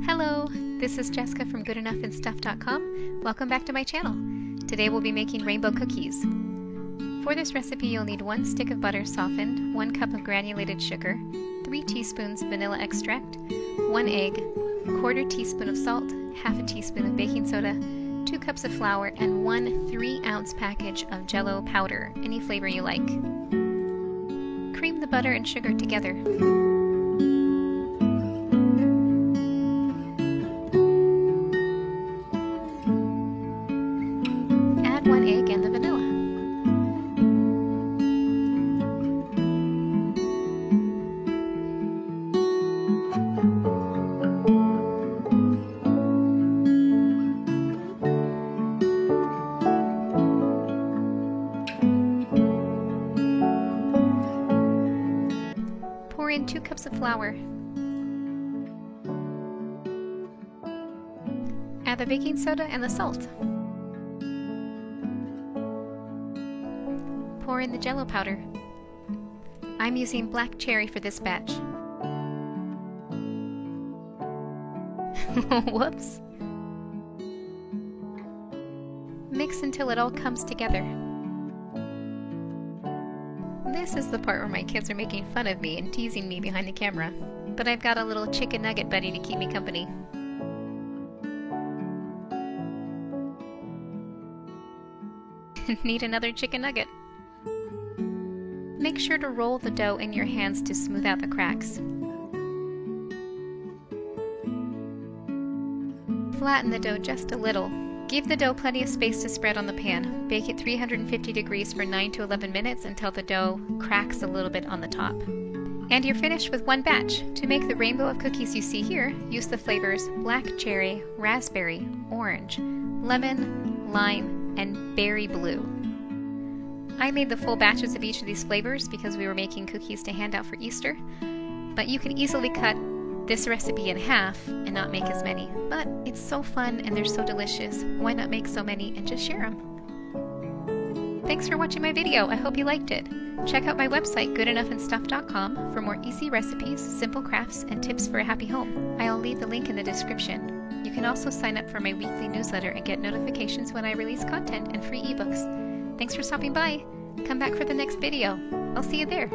Hello, this is Jessica from GoodEnoughAndStuff.com. Welcome back to my channel. Today we'll be making rainbow cookies. For this recipe you'll need 1 stick of butter softened, 1 cup of granulated sugar, 3 teaspoons vanilla extract, 1 egg, 1/4 teaspoon of salt, 1/2 teaspoon of baking soda, 2 cups of flour, and 1 3-ounce package of Jell-O powder, any flavor you like. Cream the butter and sugar together. Add 1 egg and the vanilla. Pour in 2 cups of flour. Add the baking soda and the salt. Pour in the Jell-O powder. I'm using black cherry for this batch. Whoops! Mix until it all comes together. This is the part where my kids are making fun of me and teasing me behind the camera, but I've got a little chicken nugget buddy to keep me company. Need another chicken nugget? Make sure to roll the dough in your hands to smooth out the cracks. Flatten the dough just a little. Give the dough plenty of space to spread on the pan. Bake at 350 degrees for 9 to 11 minutes until the dough cracks a little bit on the top. And you're finished with 1 batch. To make the rainbow of cookies you see here, use the flavors black cherry, raspberry, orange, lemon, lime, and berry blue. I made the full batches of each of these flavors because we were making cookies to hand out for Easter, but you can easily cut this recipe in half and not make as many. But it's so fun and they're so delicious, why not make so many and just share them? Thanks for watching my video, I hope you liked it. Check out my website GoodEnoughAndStuff.com for more easy recipes, simple crafts, and tips for a happy home. I'll leave the link in the description. You can also sign up for my weekly newsletter and get notifications when I release content and free ebooks. Thanks for stopping by. Come back for the next video. I'll see you there.